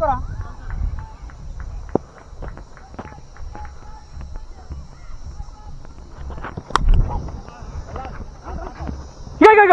తీసుకోరా. ఇక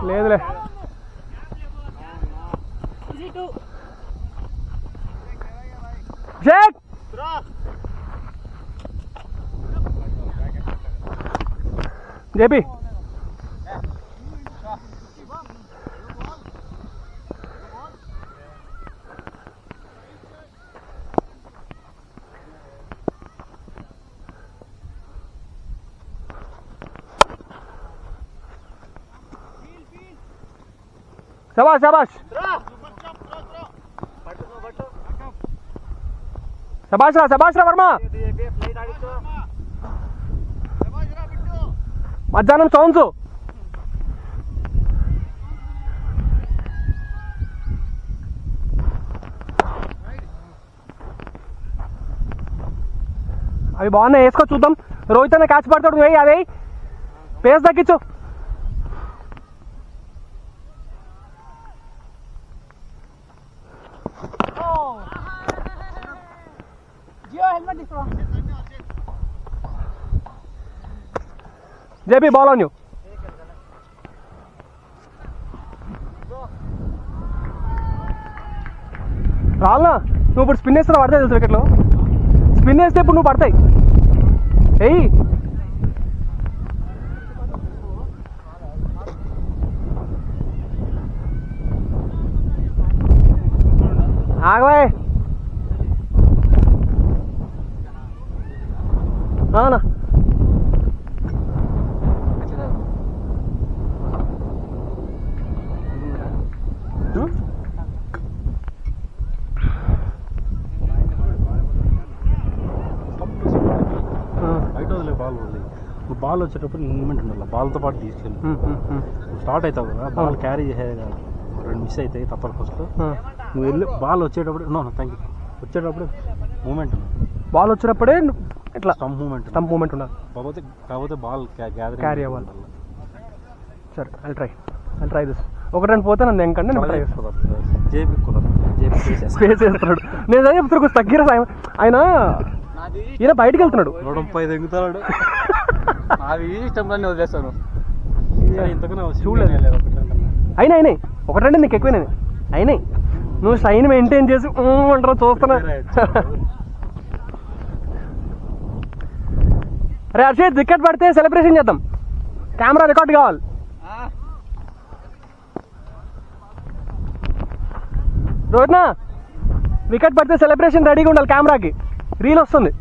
లేదులే. జేపీ शाबाश शाबाश शाबाश वर्मा మధ్యాహ్నం సౌండ్స్ అవి బాగున్నాయి. వేసుకో చూద్దాం. రోహిత్ అనే క్యాచ్ పడతాడు. వేయి అదే పేస్ దక్కించు. JP ball on you. రాల్నా నువ్వు ఇప్పుడు స్పిన్ వేస్తే పడతాయి తెలుసు వికెట్లో. స్పిన్ వేస్తే ఇప్పుడు నువ్వు పడతాయి. ఎయ్యి ఆగవే. అవునా బాల్ వచ్చేటప్పుడు మూమెంట్ ఉండాలి. బాల్తో పాటు తీసుకెళ్ళి స్టార్ట్ అవుతావు కదా, బాల్ క్యారీ చేసే రెండు మిస్ అవుతాయి తప్పదు. ఫస్ట్ నువ్వు వెళ్ళి బాల్ వచ్చేటప్పుడు థ్యాంక్ యూ వచ్చేటప్పుడు మూమెంట్ ఉంది. బాల్ వచ్చేటప్పుడే ఇట్లా స్టంప్ మూమెంట్ ఉండాలి. కాకపోతే బాల్ క్యారీ అవ్వాలి. సరే ఐల్ ట్రై దిస్. ఒక రన్ పోతే నన్ను ఎంకంటే ట్రై చేస్తాను. స్పేస్ చేస్తున్నాడు. నేను అదే చెప్తున్నా కొంచెం తగ్గిర ఆయన. ఈయన బయటకు వెళ్తున్నాడు. 130 దిగుతాడు. అవి ఇష్టంలోనే వదిలేస్తాను. చూడలేదు అయినాయి ఒకటి రెండు నీకు ఎక్కువైనాయి అయినాయి. నువ్వు షైన్ మెయింటైన్ చేసి అంటారా చూస్తున్నా. అరే హర్షిత్ వికెట్ పడితే సెలబ్రేషన్ చేద్దాం. కెమెరా రికార్డ్ కావాలి. రోడ్నా వికెట్ పడితే సెలబ్రేషన్ రెడీగా ఉండాలి. కెమెరాకి రీల్ వస్తుంది.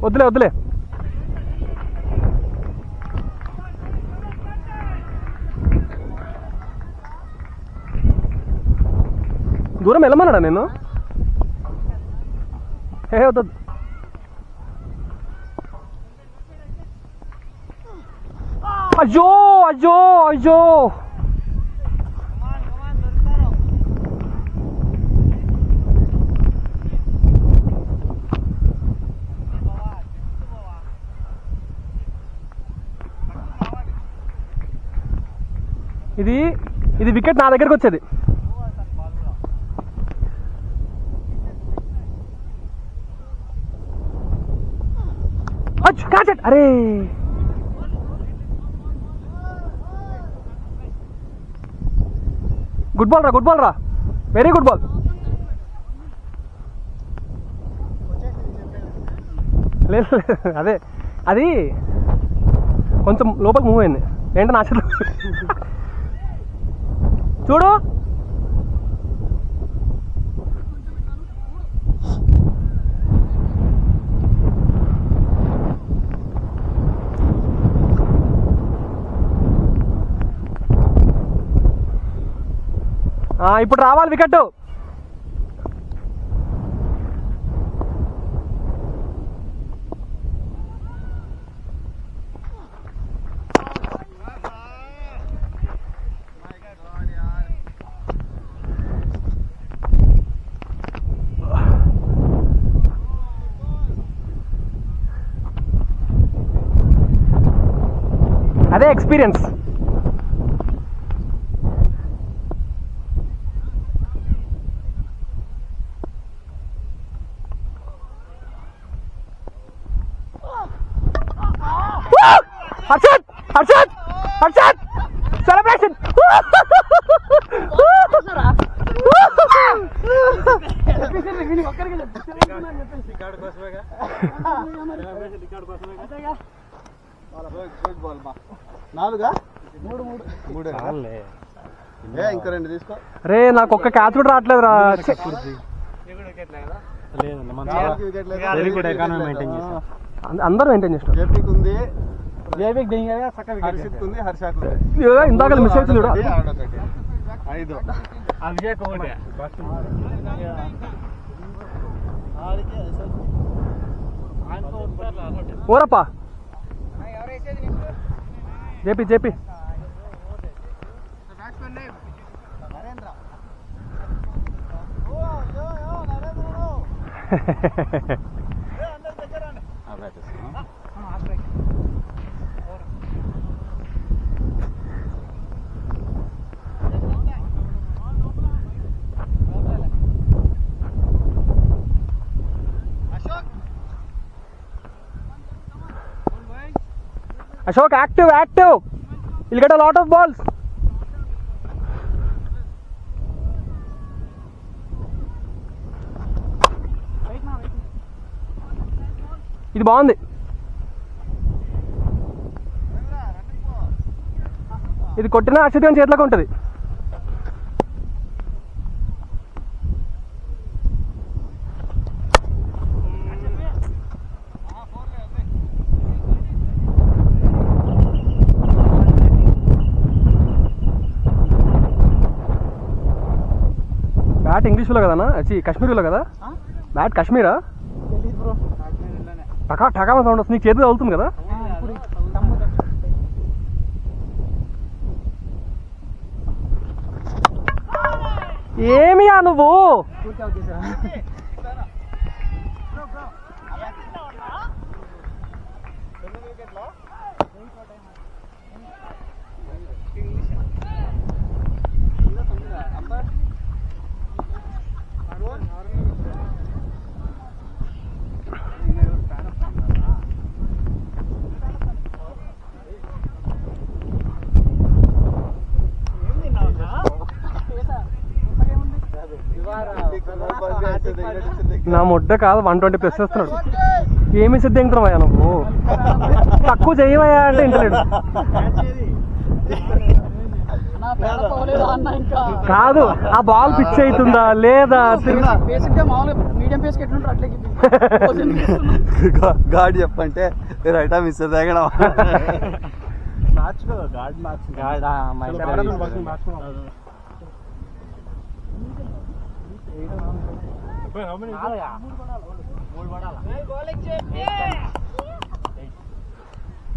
వద్దులే దూరం వెళ్ళమన్నాడా నేను? వద్దు. అయ్యో అయ్యో అయ్యో ఇది వికెట్ నా దగ్గరకు వచ్చేది. అరే గుడ్ బాల్ రా వెరీ గుడ్ బాల్. లేదు అదే అది కొంచెం లోపలికి మూవ్ అయింది ఏంటో నా చేతిలో చూడు. ఇప్పుడు రావాలి వికెట్. అదే ఎక్స్పీరియన్స్. హర్షద్ హర్షద్ హర్షద్ సెలబ్రేషన్. ఇంకా 2 తీసుకో. అరే నాకు ఒక్క క్యాచ్ కూడా రావట్లేదు రా. అందరూ మెయింటైన్ చేస్తారు. జేపీకి ఉంది, హర్షిత్ ఉంది, హర్షాకు ఉంది. ఇందాక మిస్ అవుతుంది చూడ. 5 ఓరప్పా JP JP. Ashok, active. You'll get a lot of balls. ఇది బాగుంది. ఇది కొట్టిన అక్షత్ గారి చేతిలోకి ఉంటుంది. బ్యాట్ ఇంగ్లీష్లో కదన్నా, కాశ్మీరీలో కదా బ్యాట్. కాశ్మీరా? టకా టకా సౌండ్ వస్తుంది. నీకు చేతి తగులుతుంది కదా. ఏమియా నువ్వు? నా ముడ్డ కాదు 120 ప్లస్ చేస్తున్నాడు. ఏమి సిద్ధించమయ్యా నువ్వు? తక్కువ చేయమయ్యా అంటే ఇంటలేడు. కాదు ఆ బాల్ పిచ్ అవుతుందా లేదా? గాడ్ చెప్పంటే రైటా మిస్ తగ్గడం.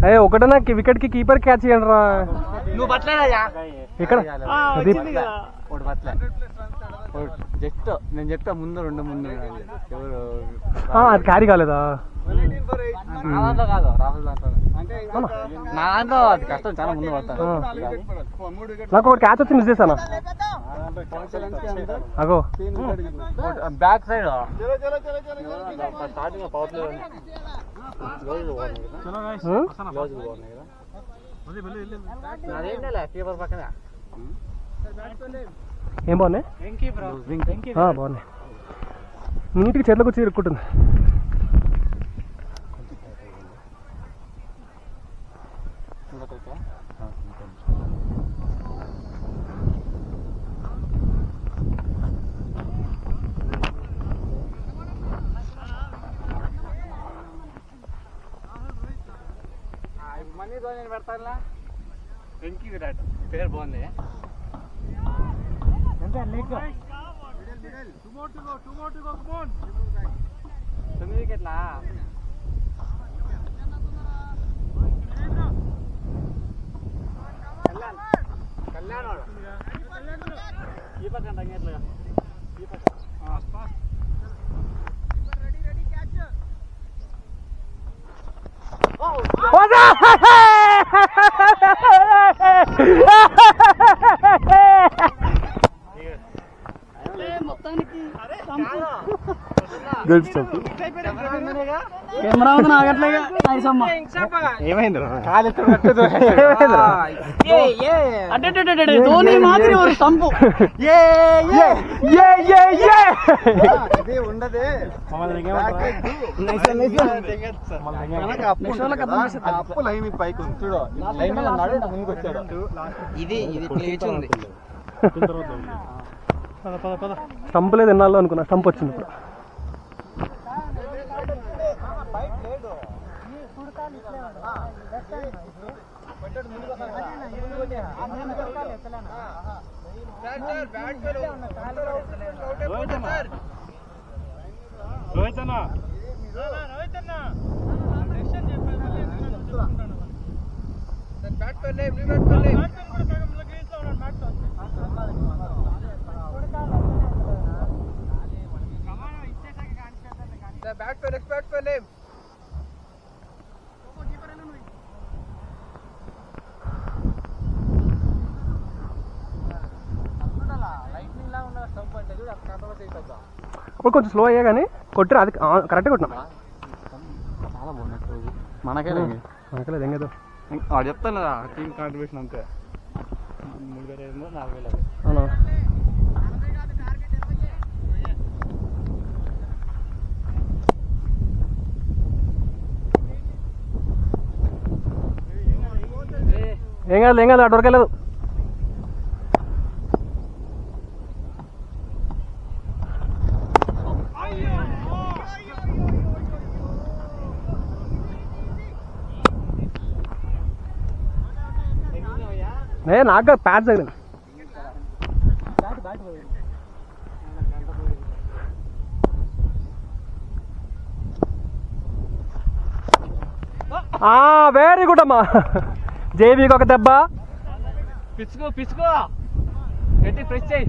అయ్యే ఒకటన్నా వికెట్ కి కీపర్ క్యాచ్ చేయండి రా. నువ్వు పట్టలేదా ఇక్కడ జస్ట్ నేను చెప్తా ముందు 2 ముందు ఎవరు అది క్యారీ కాలేదా? నా దాంట్లో కాదు, రాహుల్ దాంట్లో. నా దాంట్లో అది కష్టం, చాలా ముందు పడతాను. నాకు ఒక క్యాచ్ వచ్చి మిస్ చేశాను. అగో బ్యాక్ సైడ్ కీపర్ పక్కన ఏం బాగున్నాయి? బాగున్నాయి. నీట్గా చేతిలోకి వచ్చి ఇరుక్కుంటుంది. నేను పెడతానులా వెంకీ విరాట్ పేరు బాగుంది. తొమ్మిది వికెట్లా కళ్యాణ్ వాడు ఈ పక్కన రంగేట్లుగా ఈ పక్క కెమెరా ఉంది నాగట్లేగా ఏమైంది ధోని మాదిరి ఒక సంపు ఉండదే అప్పు లైన్ పైకి ఉంది చూడు. లైన్ మీద ఉన్నాడు, ముందుకు వచ్చాడు. ఇది ప్లేచ్ ఉంది. స్టంప్ లేదు ఎన్నాళ్ళు అనుకున్నా, స్టంప్ వచ్చింది ఇప్పుడు. ఇప్పుడు కొంచెం స్లో అయ్యా కానీ కొట్టిన అది కరెక్ట్గా కొట్టినా. చాలా బాగుంది. మనకే మనకలేదు ఏం కదా వాడు చెప్తాను కదా టీమ్ కాంట్రిబ్యూషన్ అంతే 3,000 4,000. అవునా? ఏం కాదు అటు వరకు వెళ్ళదు. నాకు ప్యాచ్ తగిలింది. వెరీ గుడ్ అమ్మా. జేబీకి ఒక దెబ్బ. పిచ్చుకో గట్టి ఫ్రెష్ చేయి.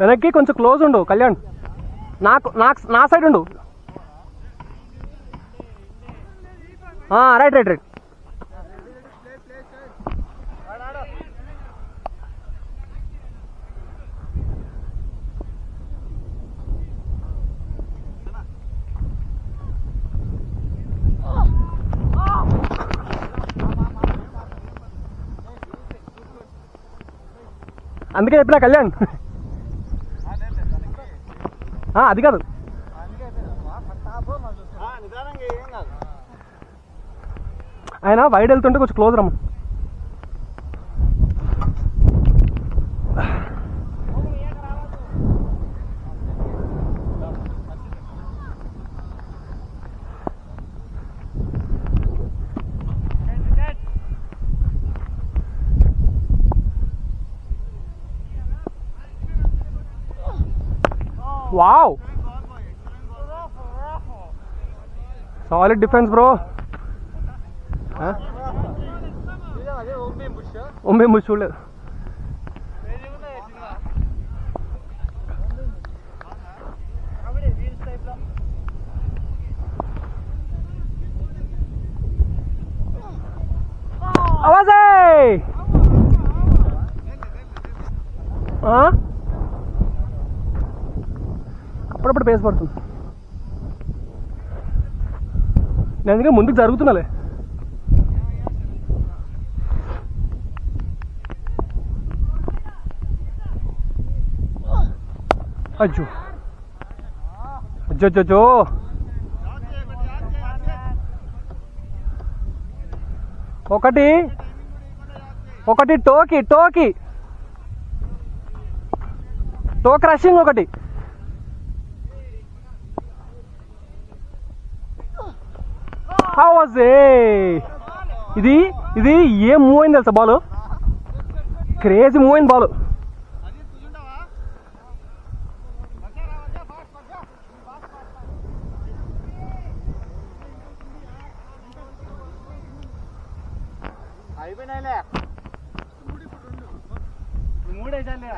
వెనక్కి కొంచెం క్లోజ్ ఉండు కళ్యాణ్. నా సైడ్ ఉండు. రైట్. అందుకే చెప్పినా కళ్యాణ్. అది కాదు, ఆయన వైడ్ వెళ్తుంటే కొంచెం క్లోజ్ రమ్మ. Wow, solid defence bro. ఒంబే ముష్ చూడలేదు. అవాజే అప్పుడప్పుడు పేస్ పడుతుంది. నేను అందుకే ముందుకు జరుగుతున్నాలే. అజ్జో అజ్జో ఒకటి ఒకటి టోకి టోకి టోక్ రషింగ్ ఒకటి. ఇది ఇది ఏం మూవ్ అయింది తెలుసా బాల్, క్రేజీ మూవ్ అయింది బాల్. అయిపోయినాయిలే 3 వేసాను.